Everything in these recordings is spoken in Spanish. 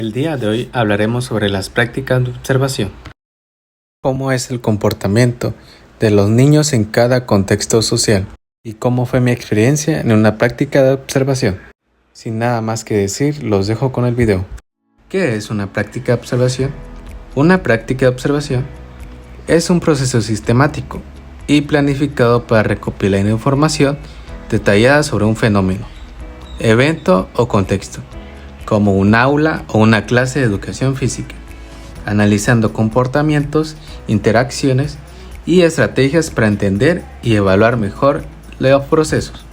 El día de hoy hablaremos sobre las prácticas de observación. Cómo es el comportamiento de los niños en cada contexto social y cómo fue mi experiencia en una práctica de observación. Sin nada más que decir, los dejo con el video. ¿Qué es una práctica de observación? Una práctica de observación es un proceso sistemático y planificado para recopilar información detallada sobre un fenómeno, evento o contexto, como un aula o una clase de educación física, analizando comportamientos, interacciones y estrategias para entender y evaluar mejor los procesos.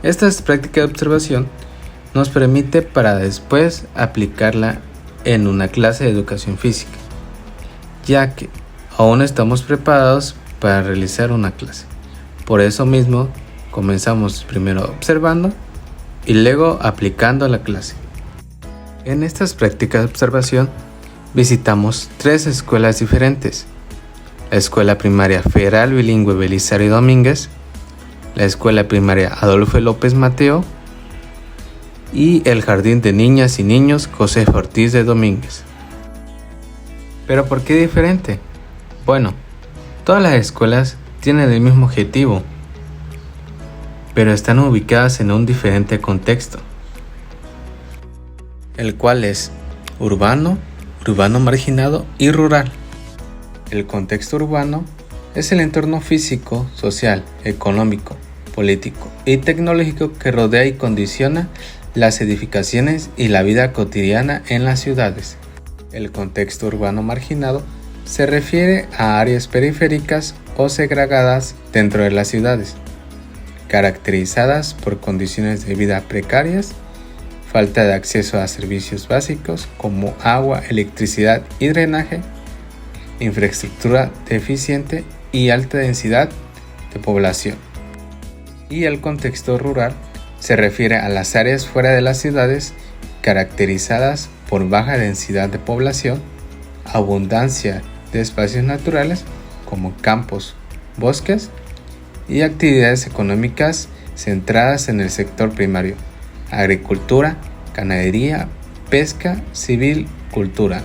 Esta práctica de observación nos permite para después aplicarla en una clase de educación física, ya que aún no estamos preparados para realizar una clase. Por eso mismo, comenzamos primero observando y luego aplicando la clase. En estas prácticas de observación visitamos 3 escuelas diferentes: la Escuela Primaria Federal Bilingüe Belisario Domínguez, la Escuela Primaria Adolfo López Mateo y el Jardín de Niñas y Niños Josefa Ortiz de Domínguez. ¿Pero por qué diferente? Bueno, todas las escuelas tienen el mismo objetivo, pero están ubicadas en un diferente contexto, el cual es urbano, urbano marginado y rural. El contexto urbano es el entorno físico, social, económico, político y tecnológico que rodea y condiciona las edificaciones y la vida cotidiana en las ciudades. El contexto urbano marginado se refiere a áreas periféricas o segregadas dentro de las ciudades, caracterizadas por condiciones de vida precarias, falta de acceso a servicios básicos como agua, electricidad y drenaje, infraestructura deficiente y alta densidad de población. Y el contexto rural se refiere a las áreas fuera de las ciudades caracterizadas por baja densidad de población, abundancia de espacios naturales como campos, bosques y actividades económicas centradas en el sector primario: agricultura, ganadería, pesca, civil, cultura.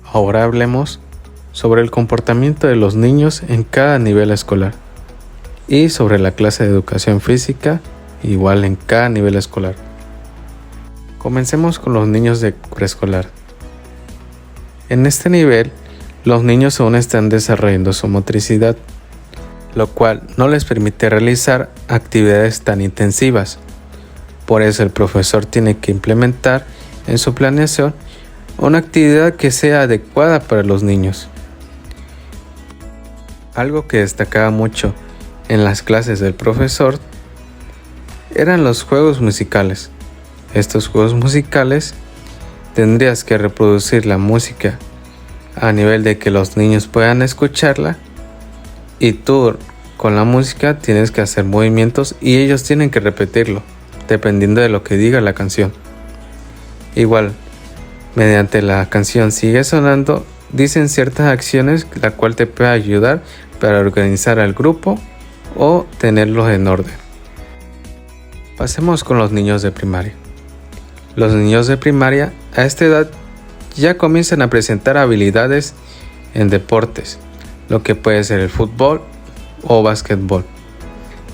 Ahora hablemos sobre el comportamiento de los niños en cada nivel escolar y sobre la clase de educación física igual en cada nivel escolar. Comencemos con los niños de preescolar. En este nivel, los niños aún están desarrollando su motricidad, lo cual no les permite realizar actividades tan intensivas. Por eso el profesor tiene que implementar en su planeación una actividad que sea adecuada para los niños. Algo que destacaba mucho en las clases del profesor eran los juegos musicales. Estos juegos musicales tendrías que reproducir la música a nivel de que los niños puedan escucharla, y tú con la música tienes que hacer movimientos y ellos tienen que repetirlo dependiendo de lo que diga la canción. Igual, mediante la canción sigue sonando, dicen ciertas acciones la cual te puede ayudar para organizar al grupo o tenerlos en orden. Pasemos con los niños de primaria. Los niños de primaria a esta edad ya comienzan a presentar habilidades en deportes, lo que puede ser el fútbol o básquetbol,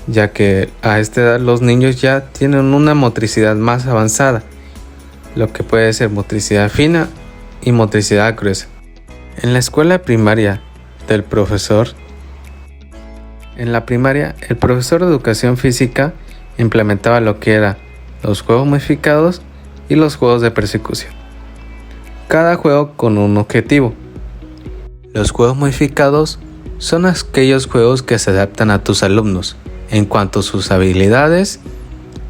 ya que a esta edad los niños ya tienen una motricidad más avanzada, lo que puede ser motricidad fina y motricidad gruesa. En la escuela primaria del profesor, en la primaria, el profesor de educación física implementaba lo que eran los juegos modificados y los juegos de persecución, cada juego con un objetivo. Los juegos modificados son aquellos juegos que se adaptan a tus alumnos en cuanto a sus habilidades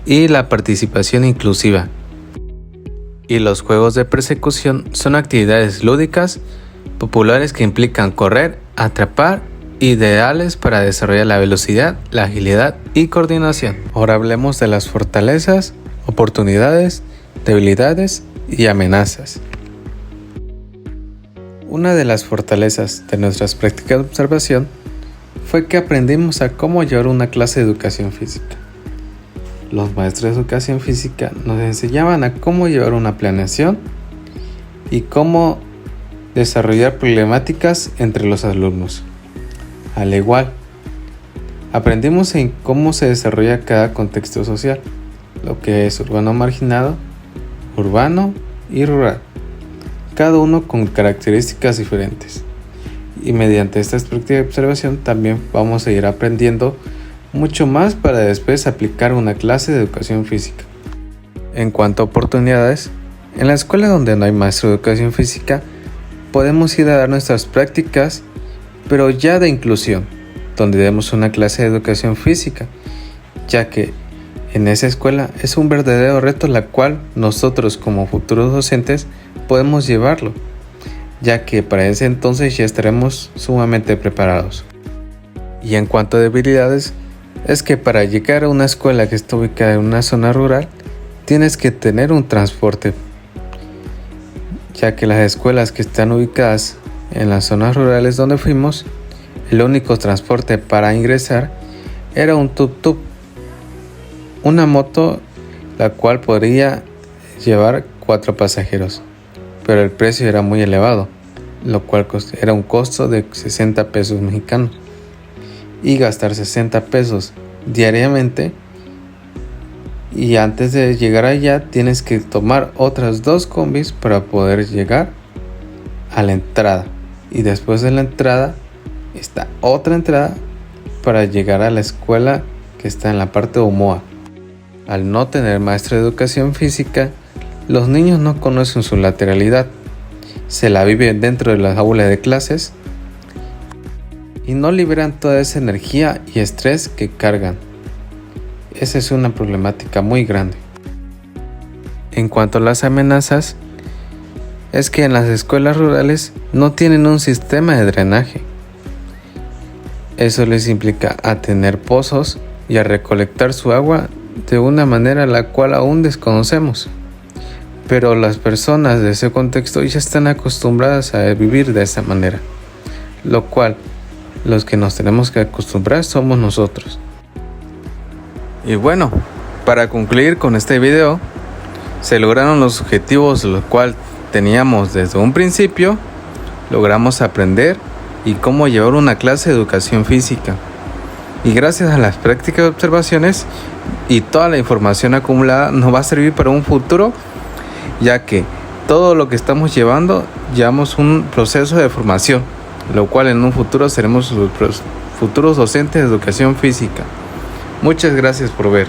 y la participación inclusiva. Y los juegos de persecución son actividades lúdicas populares que implican correr, atrapar, ideales para desarrollar la velocidad, la agilidad y coordinación. Ahora hablemos de las fortalezas, oportunidades, debilidades y amenazas. Una de las fortalezas de nuestras prácticas de observación fue que aprendimos a cómo llevar una clase de educación física. Los maestros de educación física nos enseñaban a cómo llevar una planeación y cómo desarrollar problemáticas entre los alumnos. Al igual, aprendimos en cómo se desarrolla cada contexto social, lo que es urbano marginado, urbano y rural, cada uno con características diferentes. Y mediante esta práctica de observación también vamos a ir aprendiendo mucho más para después aplicar una clase de educación física. En cuanto a oportunidades, en la escuela donde no hay maestro de educación física, podemos ir a dar nuestras prácticas, pero ya de inclusión, donde demos una clase de educación física, ya que en esa escuela es un verdadero reto la cual nosotros como futuros docentes podemos llevarlo, ya que para ese entonces ya estaremos sumamente preparados. Y en cuanto a debilidades, es que para llegar a una escuela que está ubicada en una zona rural, tienes que tener un transporte, ya que las escuelas que están ubicadas en las zonas rurales donde fuimos, el único transporte para ingresar era un tuk-tuk, una moto la cual podría llevar 4 pasajeros, pero el precio era muy elevado, lo cual era un costo de 60 pesos mexicanos. Y gastar 60 pesos diariamente, y antes de llegar allá tienes que tomar otras 2 combis para poder llegar a la entrada, y después de la entrada está otra entrada para llegar a la escuela que está en la parte de Omoa. Al no tener maestro de educación física, los niños no conocen su lateralidad, se la viven dentro de las aulas de clases y no liberan toda esa energía y estrés que cargan. Esa es una problemática muy grande. En cuanto a las amenazas, es que en las escuelas rurales no tienen un sistema de drenaje. Eso les implica a tener pozos y a recolectar su agua de una manera la cual aún desconocemos. Pero las personas de ese contexto ya están acostumbradas a vivir de esa manera, lo cual los que nos tenemos que acostumbrar somos nosotros. Y bueno, para concluir con este video, se lograron los objetivos los cuales teníamos desde un principio. Logramos aprender y cómo llevar una clase de educación física. Y gracias a las prácticas de observaciones y toda la información acumulada nos va a servir para un futuro, ya que todo lo que estamos llevamos un proceso de formación, lo cual en un futuro seremos los futuros docentes de educación física. Muchas gracias por ver.